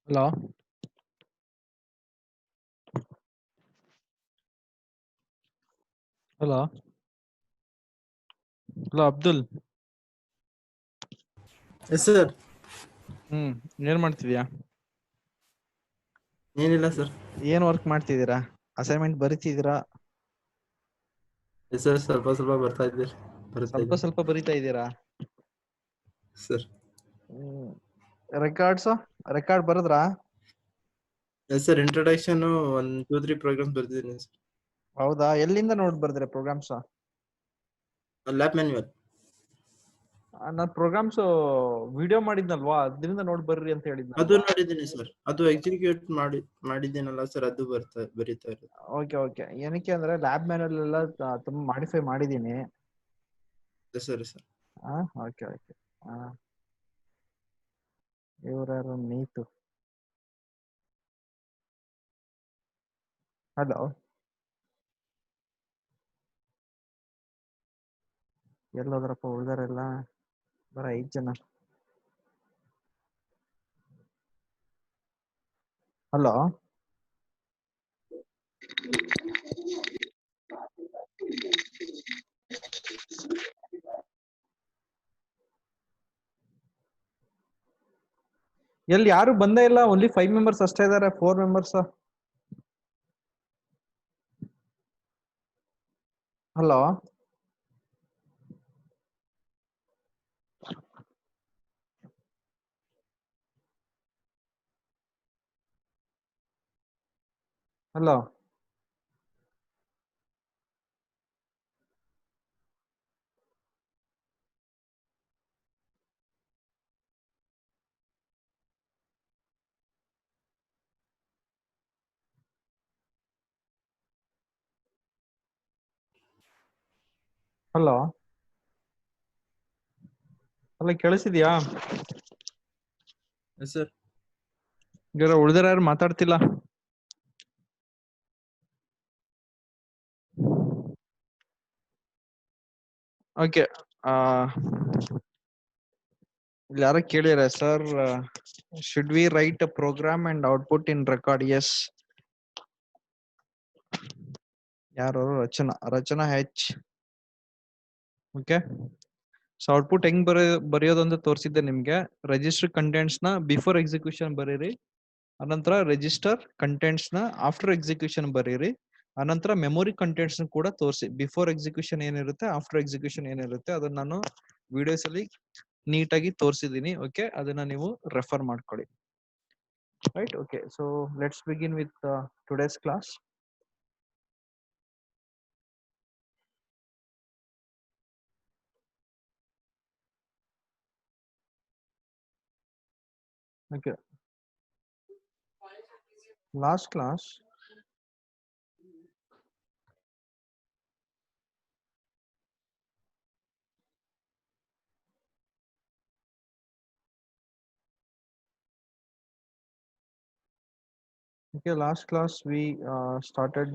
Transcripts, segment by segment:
Hello hello hello Abdul. Yes sir. ಏನ್ ಮಾಡ್ತಿದ್ಯಾ? ಏನಿಲ್ಲ ಸರ್. ಏನ್ ವರ್ಕ್ ಮಾಡ್ತಿದ್ದೀರಾ? ಅಸೈನ್ಮೆಂಟ್ ಬರಿತಿದ್ದೀರಾ? ಎಸ್ ಸರ್, ಸ್ವಲ್ಪ ಸ್ವಲ್ಪ ಬರ್ತಾ ಇದೆ ಸ್ವಲ್ಪ ಬರಿತಾ ಇದ್ದೀರಾ? ಸರ್. ರೆಕಾರ್ಡ್ ಬರದ್ರಾ? ಎಸ್ ಸರ್, ಇಂಟ್ರೊಡಕ್ಷನ್ 1, 2, 3 ಪ್ರೋಗ್ರಾಮ್ಸ್ ಬರ್ದಿದ್ದೀನಿ ಸರ್. ಹೌದಾ, ಎಲ್ಲಿಂದ ನೋಡ್ ಬರ್ದ್ರೆ ಪ್ರೋಗ್ರಾಮ್ಸ್? Lab manual. ನಾನ್ ಪ್ರೋಗ್ರಾಮ್ಸ್ ವಿಡಿಯೋ ಮಾಡಿದ್ನಲ್ವಾ, ಅದರಿಂದ ನೋಡ್ ಬರ್ರಿ ಅಂತ ಅದು ಹೇಳಿದ್ನಲ್ವಾ? ನೋಡಿದ್ದೀನಿ ಸರ್. ಅದು ಎಕ್ಸಿಕ್ಯೂಟ್ ಮಾಡಿದ್ದೀನಲ್ಲ ಸರ್, ಅದು ಬರೀತಾ ಇರೋದು. ಓಕೆ. ಏನಕ್ಕೆ ಅಂದ್ರೆ ಲ್ಯಾಬ್ ಮ್ಯಾನುವಲ್ ಎಲ್ಲ ತುಂಬಾ ಮಾಡಿಫೈ ಮಾಡಿದೀನಿ. Yes sir. ಓಕೆ. ಇವರ್ಯಾರು? ನೀತು. ಹಲೋ, ಎಲ್ಲೋದ್ರಪ್ಪ ಉಳ್ದಾರೆಲ್ಲ? ಬರ 5 ಜನ. ಹಲೋ, ಎಲ್ಲಿ ಯಾರು ಬಂದೇ ಇಲ್ಲ? ಓನ್ಲಿ 5 ಮೆಂಬರ್ಸ್ ಅಷ್ಟೇ ಇದಾರೆ. 4 ಮೆಂಬರ್ಸ್. ಹಲೋ, ಹಲೋ, ಹಲೋ, ಅಲ್ಲ ಕೇಳಿಸಿದ್ಯಾ? Yes sir. ಉಳಿದಾರ ಯಾರು ಮಾತಾಡ್ತಿಲ್ಲ? ಓಕೆ. ಇಲ್ಲಿ ಯಾರ ಕೇಳಿರ sir, should we write a program and output in record? Yes. ಯಾರು? Rachana H. Okay. So output ಹೆಂಗ್ ಬರೆಯೋದು ಅಂತ ತೋರಿಸಿದ್ದೆ ನಿಮ್ಗೆ. ರಿಜಿಸ್ಟರ್ ಕಂಟೆಂಟ್ಸ್ ನ ಬಿಫೋರ್ ಎಕ್ಸಿಕ್ಯೂಷನ್ ಬರೀರಿ, ಅನಂತರ ರಿಜಿಸ್ಟರ್ ಕಂಟೆಂಟ್ಸ್ ನ ಆಫ್ಟರ್ ಎಕ್ಸಿಕ್ಯೂಷನ್ ಬರೀರಿ, ಅನಂತರ ಮೆಮೊರಿ ಕಂಟೆಂಟ್ಸ್ ಕೂಡ ತೋರಿಸಿ. ಬಿಫೋರ್ ಎಕ್ಸಿಕ್ಯೂಷನ್ ಏನಿರುತ್ತೆ, ಆಫ್ಟರ್ ಎಕ್ಸಿಕ್ಯೂಷನ್ ಏನಿರುತ್ತೆ, ಅದನ್ನ ನಾನು ವಿಡಿಯೋಸ್ ಅಲ್ಲಿ ನೀಟಾಗಿ ತೋರಿಸಿದೀನಿ. ಓಕೆ, ಅದನ್ನ ನೀವು ರೆಫರ್ ಮಾಡ್ಕೊಳ್ಳಿ. Right. Okay, so let's begin with today's class. Okay. Last class, we started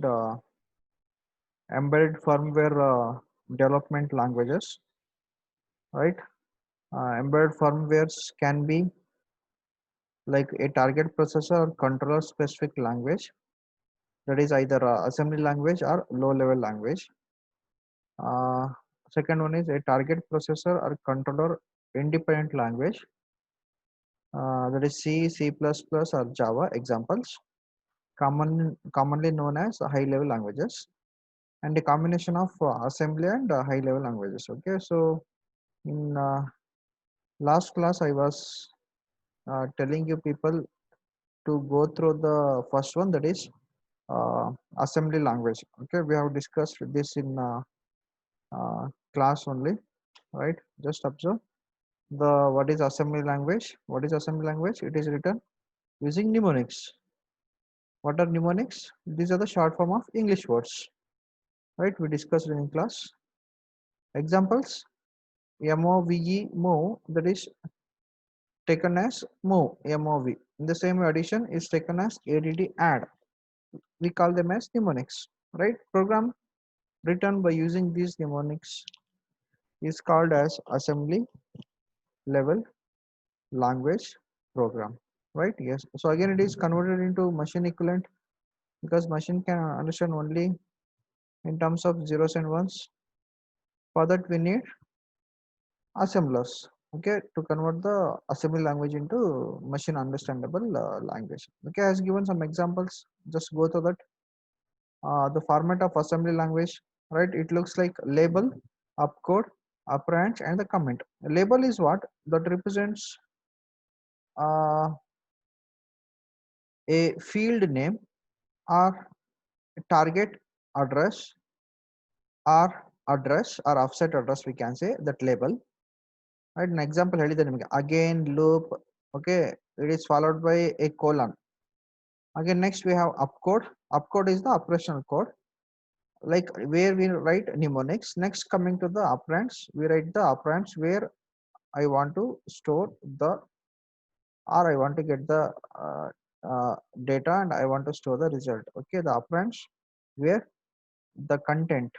embedded firmware development languages, right? Embedded firmwares can be like a target processor or controller specific language, that is either assembly language or low level language. Second one is a target processor or controller independent language, that is C, C++ or Java examples, commonly known as high level languages, and a combination of assembly and high level languages. Okay, so in last class I was telling you people to go through the first one, that is assembly language. Okay, we have discussed this in class only, right? Just observe the what is assembly language. What is assembly language? It is written using mnemonics. What are mnemonics? These are the short form of English words, right? We discussed in class. Examples: MOVE, move, that is taken as move, MOV. In the same way, addition is taken as ADD, add. We call them as mnemonics, right? Program written by using these mnemonics is called as assembly level language program. right? Yes. So again, it is converted into machine equivalent because machine can understand only in terms of zeros and ones. For that, we need assemblers, okay, to convert the assembly language into machine understandable language. Okay, has given some examples, just go to that. The format of assembly language, right? It looks like label, opcode, operand, and the comment. Label is what that represents uh, a field name or target address or offset address, we can say that label, right? An example ಹೇಳಿದೆ ನಿಮಗೆ again loop, okay, it is followed by a colon. Again, next we have opcode. Opcode is the operational code, like where we write mnemonics. Next, coming to the operands, we write the operands where I want to store the, or I want to get the uh, data, and I want to store the result. Okay, the operands where the content,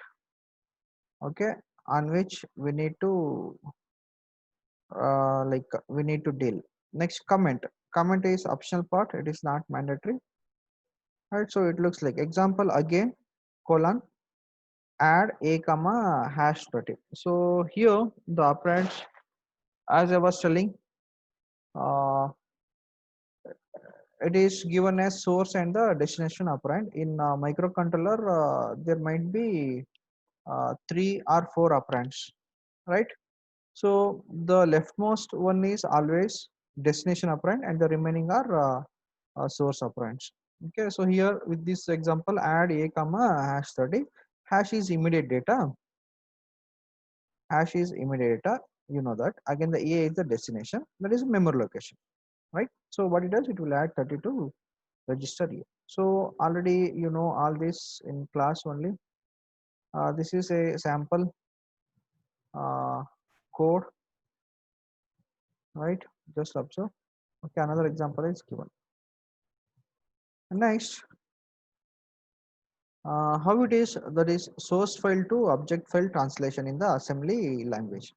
okay, on which we need to we need to deal. Next, comment. Comment is optional part, it is not mandatory, right? So it looks like example again colon add a comma hash 30. So here the operands, as I was telling, uh, it is given as source and the destination operand. In microcontroller, there might be three or four operands, right? So the leftmost one is always destination operand, and the remaining are source operands. Okay, so here with this example, add a comma hash 30. Hash is immediate data. Hash is immediate data. You know that. Again, the A is the destination. That is memory location, right? So what it does, it will add 32 register A. So already you know all this in class only. This is a sample uh, code, right? Just observe. Okay, another example is given. Next, how it is, that is source file to object file translation in the assembly language.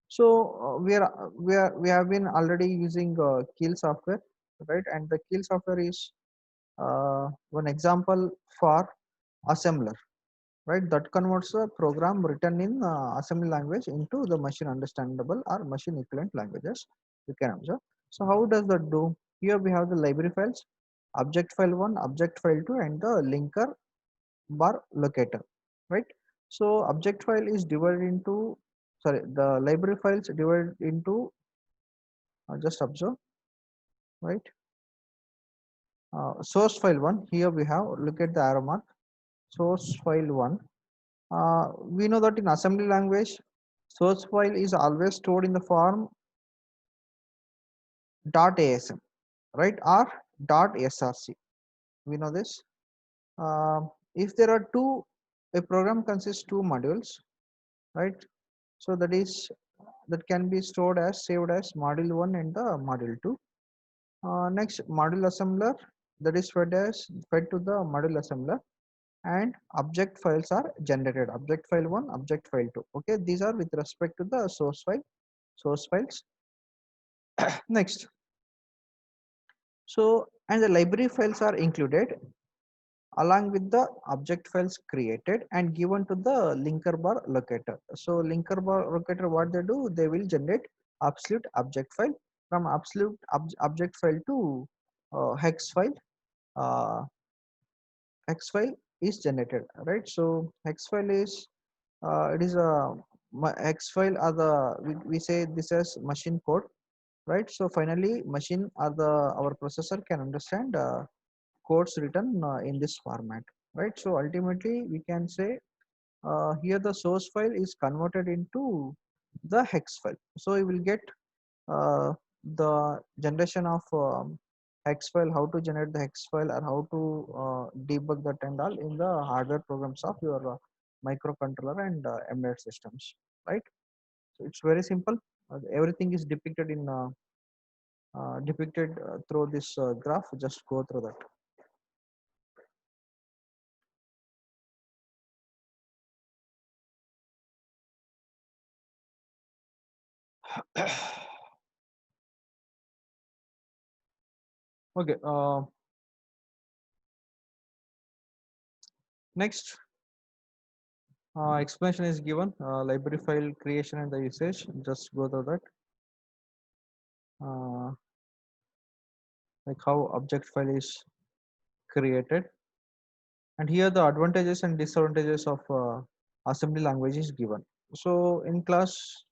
So we have been already using Kill software, right? And the Kill software is one example for assembler, right? That converts a program written in assembly language into the machine understandable or machine equivalent languages. You can observe. So how does that do? Here we have the library files, object file 1, object file 2, and the linker bar locator, right? So object file is divided into, sorry, the library files divided into, just observe, right? Source file 1, here we have, look at the arrow mark, source file 1. We know that in assembly language, source file is always stored in the form .asm, right, or .src. We know this. If there are two, a program consists two modules, right? So that can be stored as saved as module 1 and the module 2. Next, module assembler, that is fed to the module assembler, and object files are generated, object file 1, object file 2. Okay, these are with respect to the source files. Next, so and the library files are included along with the object files created and given to the linker bar locator. So linker bar locator, what they do, they will generate absolute object file. From absolute object file to hex file. uh, Hex file is generated, right? So hex file is, it is a hex file are the, we say this as machine code, right? So finally machine or the our processor can understand codes written in this format, right? So ultimately we can say here the source file is converted into the hex file. So you will get uh, the generation of hex file, how to generate the hex file, or how to debug that and all in the hardware programs of your microcontroller and embedded systems, right? So it's very simple. Everything is depicted in depicted through this graph. Just go through that. Okay. Next, explanation is given. Library file creation and the usage. Just go through that. Like how object file is created, and here the advantages and disadvantages of assembly language is given. So in class,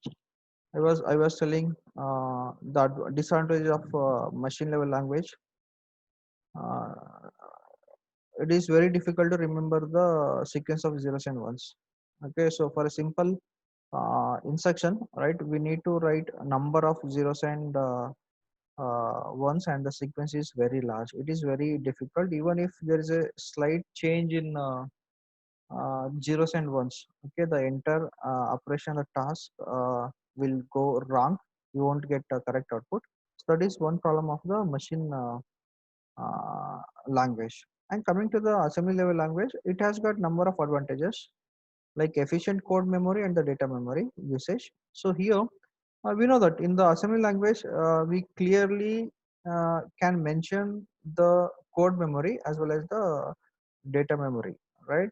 I was telling the disadvantage of machine level language. Uh, it is very difficult to remember the sequence of zeros and ones. Okay, so for a simple instruction, right, we need to write a number of zeros and ones, and the sequence is very large. It is very difficult, even if there is a slight change in zeros and ones. Okay, the entire operation, the task will go wrong. You won't get a correct output. So that is one problem of the machine language. And coming to the assembly level language, it has got number of advantages like efficient code memory and the data memory usage. So here we know that in the assembly language we clearly can mention the code memory as well as the data memory, right?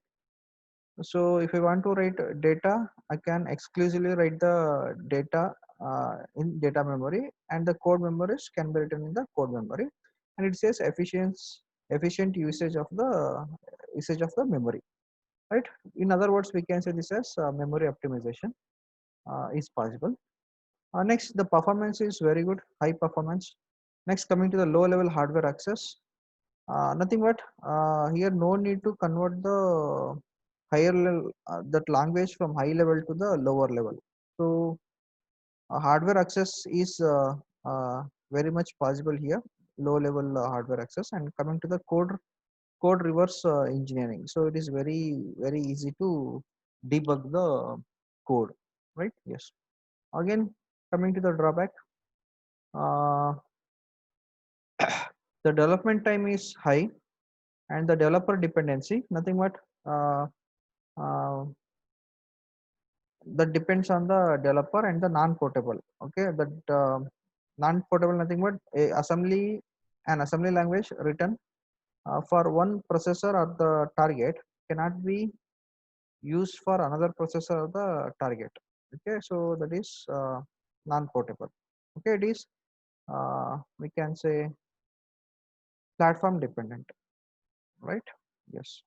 So if I want to write data, I can exclusively write the data in data memory, and the code memories can be written in the code memory. And it says efficient usage of the memory, right? In other words, we can say this as memory optimization is possible. Next, the performance is very good, high performance. Next, coming to the low level hardware access, nothing but here no need to convert the higher level that language from high level to the lower level. So hardware access is very much possible here, low level hardware access. And coming to the code reverse engineering, so it is very easy to debug the code, right? Yes. Again, coming to the drawback, uh, the development time is high, and the developer dependency, nothing but uh, uh, that depends on the developer, and the non-portable. Okay, that non-portable, nothing but an assembly language written for one processor or the target cannot be used for another processor or the target. Okay, so that is non-portable. Okay, it is we can say platform dependent, right? Yes.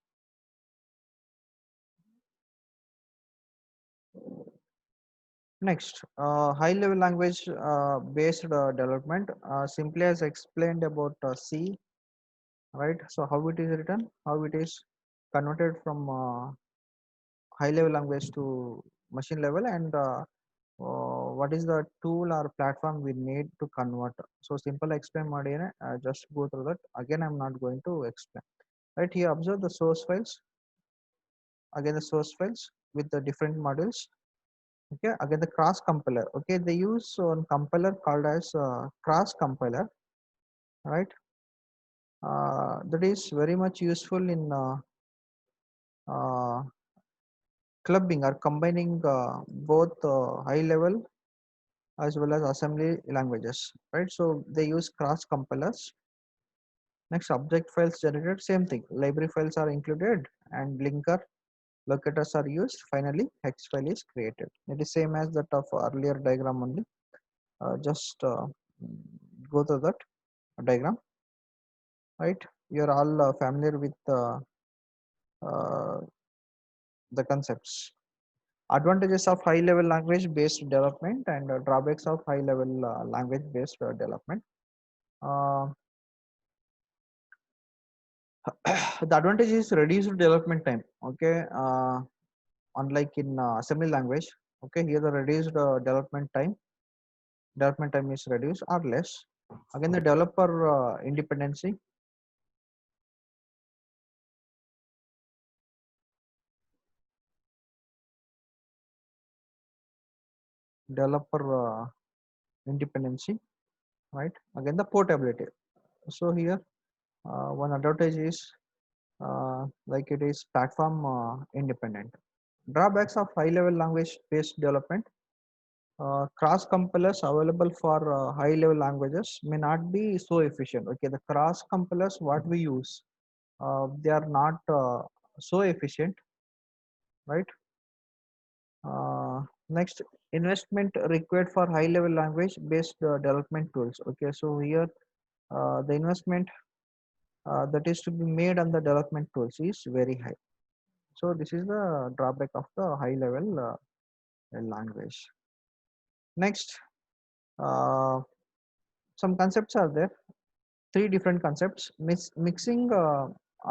Next, high level language based development, simply as explained about C, right? So how it is written, how it is converted from high level language to machine level, and what is the tool or platform we need to convert. So simple explain ಮಾಡಿದ್ದೇನೆ, just go through that. Again, I'm not going to explain. Right here, observe the source files. Again, the source files with the different modules. Okay, again the cross compiler. Okay, they use one compiler called as cross compiler, right? That is very much useful in uh, clubbing or combining both high level as well as assembly languages, right? So they use cross compilers. Next, object files generated, same thing. Library files are included and linker locators are used. Finally, hex file is created. It is same as that of earlier diagram only. Just go through that diagram, right? You're all familiar with uh, the concepts. Advantages of high level language based development, and drawbacks of high level language based development. Uh, the advantage is reduced development time. Okay, unlike in assembly language. Okay, here the reduced development time is reduced or less. Again, the developer independency, developer independency, right? Again, the portability. So here, one advantage is like it is platform independent. Drawbacks of high level language based development. cross compilers available for high level languages may not be so efficient. Okay, the cross compilers what we use, they are not so efficient, right? Next, investment required for high level language based development tools. Okay, so here the investment that is to be made on the development tools is very high. So this is the drawback of the high level language. Next, uh, some concepts are there. Three different concepts: mixing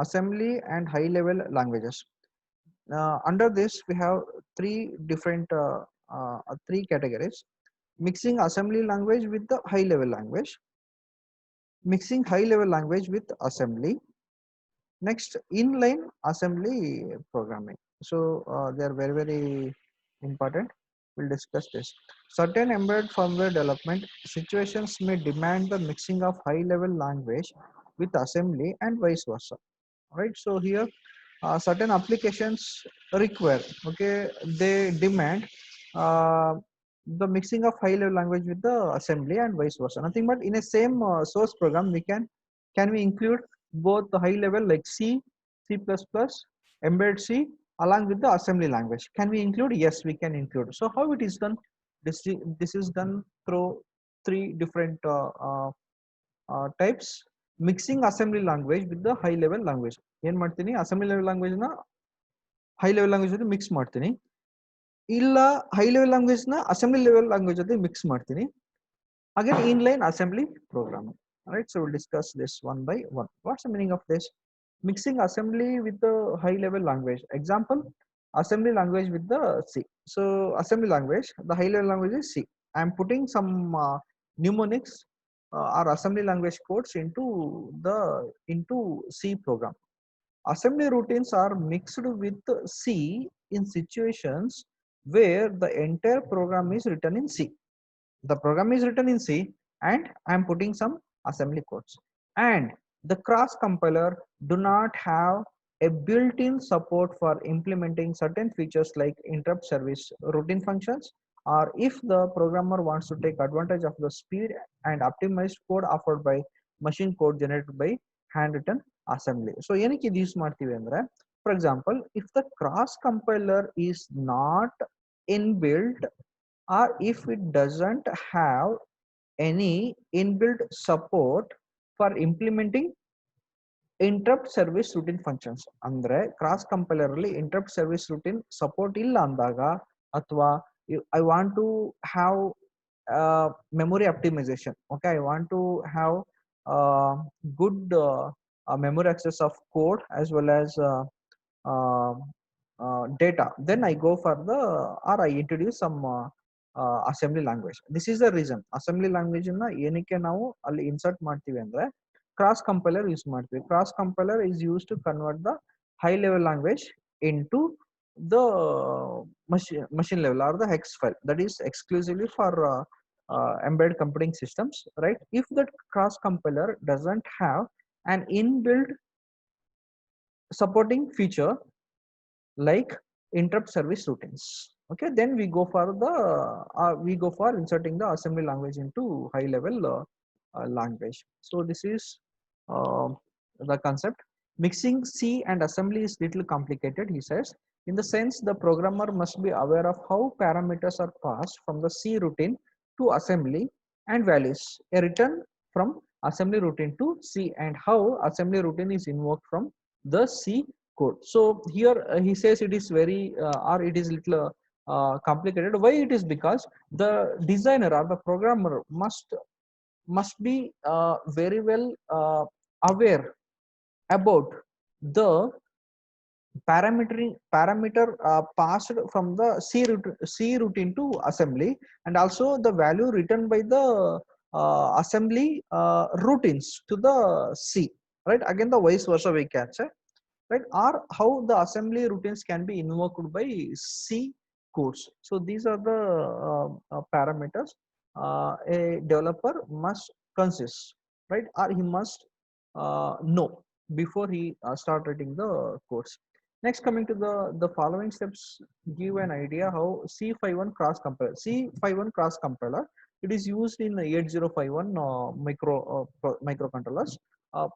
assembly and high level languages. Under this, we have three different three categories: mixing assembly language with the high level language, mixing high level language with assembly. Next, inline assembly programming. So they are very, very important. We'll discuss this. Certain embedded firmware development situations may demand the mixing of high level language with assembly and vice versa. Right. So here certain applications require, okay, they demand uh, the mixing of high level language with the assembly and vice versa. Nothing but in a same source program we can we include both the high level like C, C++, embedded C along with the assembly language. Can we include? Yes, we can include. So how it is done? This is done through three different types: mixing assembly language with the high level language. ಏನ್ ಮಾಡ್ತೀನಿ, assembly level language ನ high level language ಜೊತೆ mix ಮಾಡ್ತೀನಿ, ಇಲ್ಲ high level language ನ assembly level language ಜೊತೆ mix ಮಾಡ್ತೀನಿ. Again, inline assembly programming. All right, so we'll discuss this one by one. What's the meaning of this? Mixing assembly with the high level language. Example, assembly language with the C. So assembly language, the high level language is C. I am putting some mnemonics or assembly language codes into C program. Assembly routines are mixed with C in situations where the entire program is written in C. The program is written in C and I am putting some assembly codes. And the cross compiler do not have a built-in support for implementing certain features like interrupt service routine functions, or if the programmer wants to take advantage of the speed and optimized code offered by machine code generated by handwritten assembly. So ಏನಕ್ಕೆ ಇದು use ಮಾಡ್ತೀವಿ ಅಂದ್ರೆ, for example, if the cross compiler is not inbuilt, or if it doesn't have any inbuilt support for implementing interrupt service routine functions, ಅಂದ್ರೆ cross compiler ಅಲ್ಲಿ interrupt service routine support ಇಲ್ಲ ಅಂದಾಗ, ಅಥವಾ I want to have memory optimization, okay, I want to have good memory access of code as well as uh, data, then I go for the, or I introduce some assembly language. This is the reason assembly language ನ ಏನಕ್ಕೆ ನಾವು ಅಲ್ಲಿ insert ಮಾಡ್ತೀವಿ ಅಂದ್ರೆ, cross compiler use ಮಾಡ್ತೀವಿ. Cross compiler is used to convert the high level language into the machine level or the hex file, that is exclusively for embedded computing systems, right? If that cross compiler doesn't have an inbuilt supporting feature like interrupt service routines, okay, then we go for inserting the assembly language into high level language. So this is uh, the concept. Mixing C and assembly is little complicated, he says. In the sense, the programmer must be aware of how parameters are passed from the C routine to assembly and values a return from assembly routine to C, and how assembly routine is invoked from the C code. So here he says it is very or it is little complicated. Why it is? Because the designer or the programmer must be very well aware about the parameter passed from the C routine to assembly, and also the value written by the assembly routines to the C, right? Again, the vice versa we can say, right? Or how the assembly routines can be invoked by C codes. So these are the parameters a developer must consist, right? Or he must know before he start writing the codes. Next, coming to the following steps, give an idea how C51 cross compiler. C51 cross compiler, it is used in 8051 microcontrollers.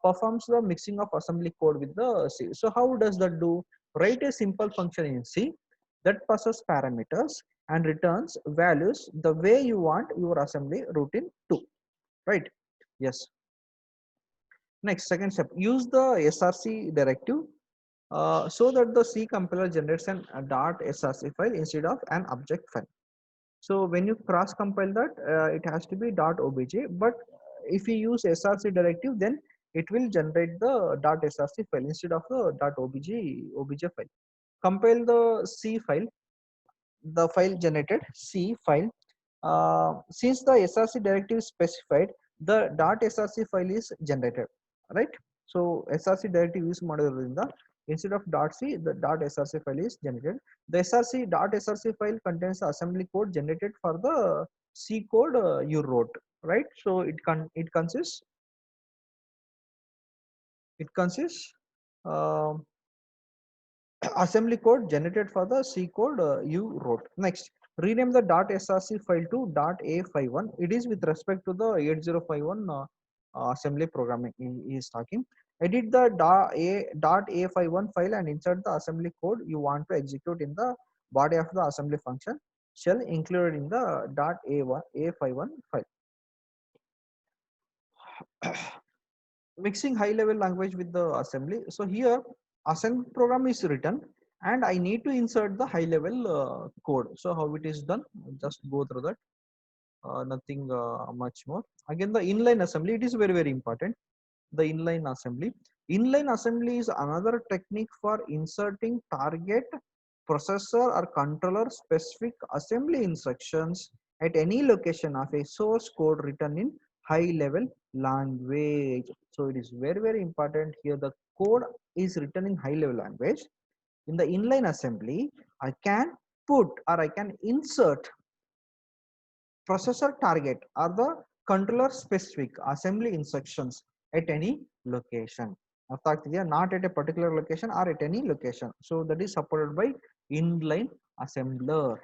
Performs the mixing of assembly code with the C. So how does that do? Write a simple function in C that passes parameters and returns values the way you want your assembly routine to. Right? Yes. Next, second step, use the src directive so that the C compiler generates an .src file instead of an object file. So when you cross compile that, it has to be .obj. But if you use src directive, then it will generate the .src file instead of the .obj file. Compile the C file, the file generated C file. Since the src directive is specified, the .src file is generated, right? So src directive is modeled in the instead of .c, the .src file is generated. The .src file contains the assembly code generated for the C code you wrote, right? So it consists um assembly code generated for the C code you wrote. Next, rename the .src file to .a51. It is with respect to the 8051 assembly programming he is talking. Edit the .a51 file and insert the assembly code you want to execute in the body of the assembly function shell included in the .a51 file. Mixing high level language with the assembly. So here assembly program is written and I need to insert the high level code. So how it is done, just go through that. Nothing much more. Again, the inline assembly, it is very very important. The inline assembly is another technique for inserting target processor or controller specific assembly instructions at any location of a source code written in high level language. So it is very very important here. The code is written in high level language. In the inline assembly, I can put or I can insert processor target or the controller specific assembly instructions at any location. ಅರ್ಥ ಆಗ್ತಿದೆಯಾ? Not at a particular location or at any location. So that is supported by inline assembler.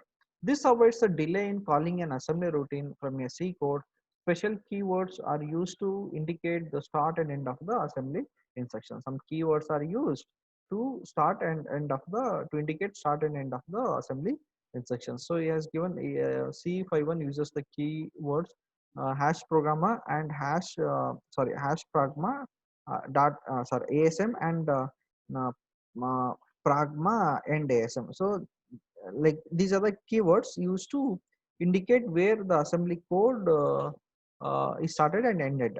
This avoids the delay in calling an assembly routine from a C code. Special keywords are used to indicate the start and end of the assembly instruction. Some keywords are used to start and end of the to indicate start and end of the assembly instructions. So he has given C51 uses the keywords hash programmer and hash pragma ASM and pragma and ASM. So like these are the keywords used to indicate where the assembly code is started and ended.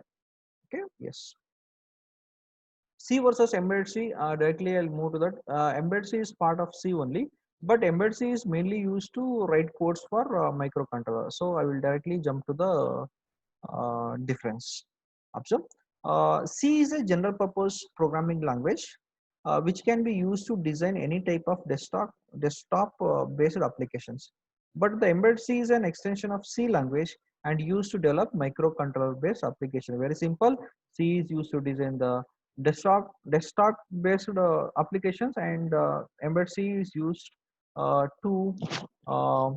Okay, yes. C versus embedded C, directly I'll move to that. Embedded C is part of C only, but embedded C is mainly used to write codes for microcontroller. So I will directly jump to the difference. Observe. C is a general purpose programming language which can be used to design any type of desktop based applications. But the embedded C is an extension of C language and used to develop microcontroller based application. Very simple. C is used to design the desktop based applications, and embedded C is used to uh,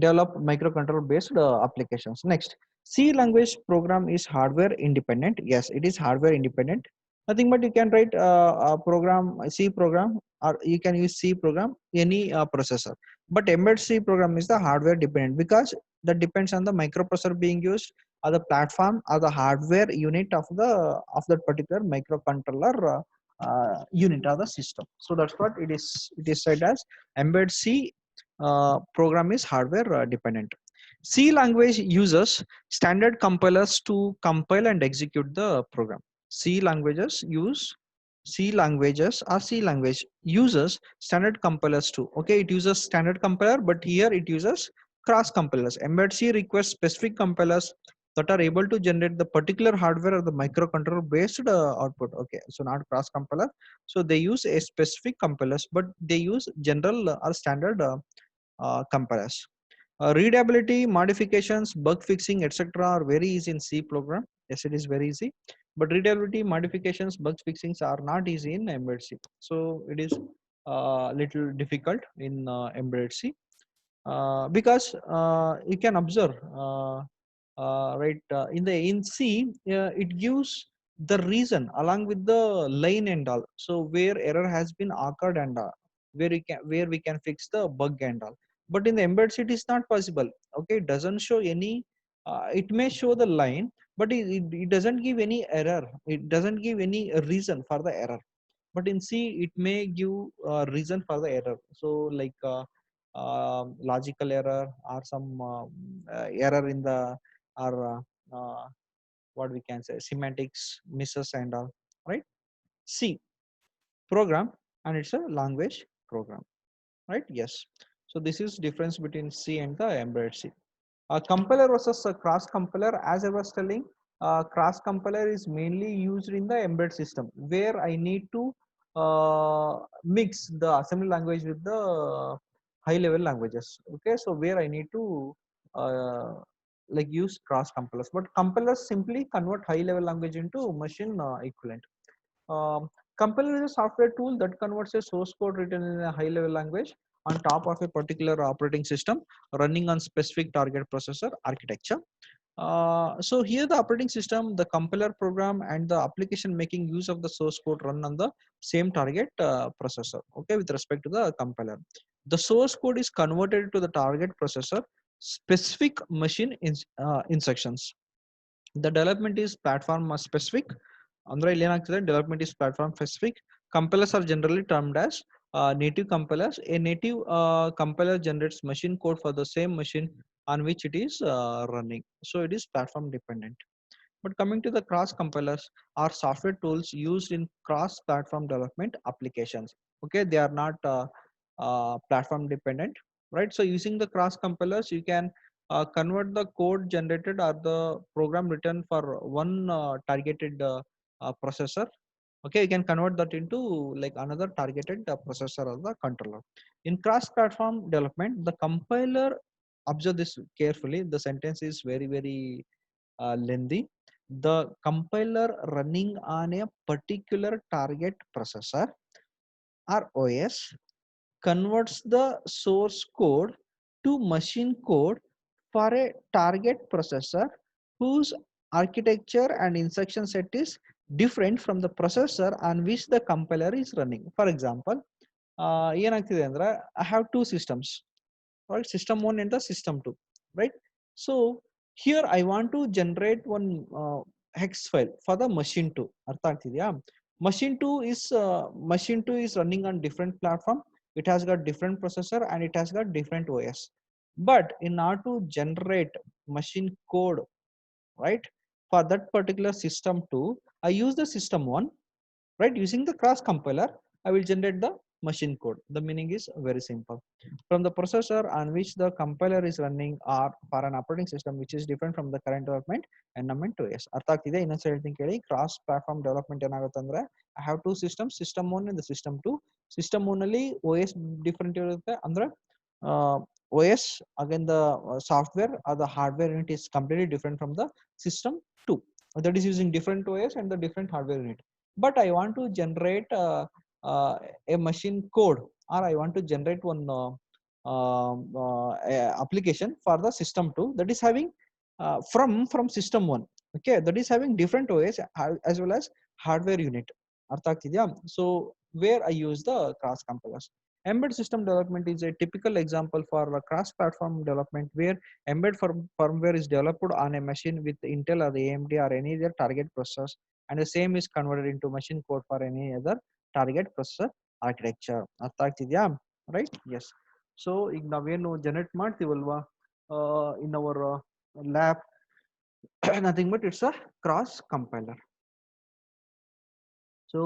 develop microcontroller based applications. Next, C language program is hardware independent. Yes, it is hardware independent. Nothing but you can write a program, a C program, or you can use C program, any processor. But embedded C program is the hardware dependent because that depends on the microprocessor being used, or the platform, or the hardware unit of that particular microcontroller unit or the system. So that's what it is. It is said as embedded C program is hardware dependent. C language uses standard compilers to compile and execute the program. C languages use C languages or C language uses standard compilers too. Okay, it uses standard compiler, but here it uses cross compilers. Embed C requires specific compilers that are able to generate the particular hardware or the microcontroller based output. Okay, so not cross compiler. So they use a specific compilers, but they use general or standard compilers. Readability, modifications, bug fixing, etc. are very easy in C program. Yes, it is very easy. But readability, modifications, bug fixings are not easy in embedded C. So it is little difficult in embedded C, because you can observe, right, in C, it gives the reason along with the line and all, so where error has been occurred and where we can fix the bug and all. But in the embedded C it is not possible. Okay, it doesn't show any, it may show the line, but it doesn't give any error, it doesn't give any reason for the error. But in C it may give reason for the error, so like logical error or some error in the, or what we can say, semantics misses and all, right? C program, and it's a language program, right? Yes. So this is difference between C and the embedded C. Compiler versus a cross compiler, as I was telling, cross compiler is mainly used in the embedded system where I need to mix the assembly language with the high level languages. Okay, so where I need to uh, like use cross compilers, but compilers simply convert high level language into machine equivalent. um, Compiler is a software tool that converts a source code written in a high level language on top of a particular operating system running on specific target processor architecture. So here the operating system, the compiler program, and the application making use of the source code run on the same target processor. Okay, with respect to the compiler, the source code is converted to the target processor specific machine instructions. The development is platform specific. Andre ಇಲ್ಲಿ ಏನಾಗ್ತದೆ, development is platform specific. Compilers are generally termed as native compilers. A native compiler generates machine code for the same machine on which it is running, so it is platform dependent. But coming to the cross compilers, are software tools used in cross platform development applications. Okay, they are not platform dependent, right? So using the cross compilers you can convert the code generated or the program written for one targeted processor. Okay, you can convert that into like another targeted processor or the controller. In cross platform development, the compiler, observe this carefully, the sentence is very very lengthy. The compiler running on a particular target processor or OS converts the source code to machine code for a target processor whose architecture and instruction set is different from the processor on which the compiler is running. For example, ಏನಾಗ್ತಿದೆ ಅಂದ್ರೆ I have two systems, right? System 1 and the system 2, right? So here I want to generate one hex file for the machine 2. ಅರ್ಥ ಆಗ್ತಿದ್ಯಾ? Machine 2 is running on different platform. It has got different processor and it has got different OS. But in order to generate machine code, right, for that particular system 2, I use the system 1, right? Using the cross compiler I will generate the machine code. The meaning is very simple. From the processor on which the compiler is running or for an operating system which is different from the current development environment to S. ಅರ್ಥ ಆಗ್ತಿದೆ? ಇನ್ನೊಂದು ಹೇಳ್ತೀನಿ ಕೇಳಿ. Cross platform development ಏನಾಗುತ್ತೆ ಅಂದ್ರೆ I have two systems, system 1 and the system 2. System 1 ಅಲ್ಲಿ OS different ಇರುತ್ತೆ, ಅಂದ್ರೆ OS, again the software or the hardware unit is completely different from the system 2, that is using different OS and the different hardware unit. But I want to generate uh, a machine code, or I want to generate one application for the system 2 that is having from system 1. Okay, that is having different OS as well as hardware unit. ಅರ್ಥ ಆಗ್ತಿದ್ಯಾ? So where I use the cross compilers. Embedded system development is a typical example for a cross platform development where embedded firmware is developed on a machine with Intel or the AMD or any other target processors, and the same is converted into machine code for any other target processor architecture. ಅರ್ಥ ಆಗ್ತಿದ್ಯಾ? Right? Yes. So ಈಗ ನಾವೇನು generate ಮಾಡ್ತೀವಲ್ವಾ in our lab, nothing but it's a cross compiler. So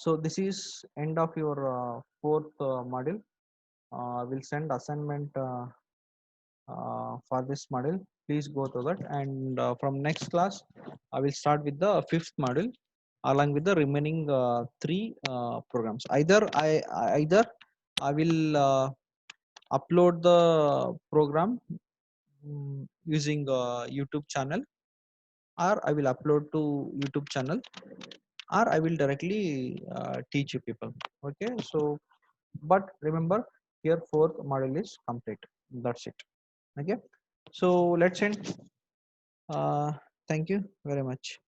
so this is end of your fourth module. We'll send assignment for this module. Please go to that, and from next class I will start with the fifth module along with the remaining three programs. Either I will upload the program using YouTube channel, or I will upload to YouTube channel or I will directly teach you people. Okay, so but remember here fourth module is complete. That's it. Okay, so let's end. Thank you very much.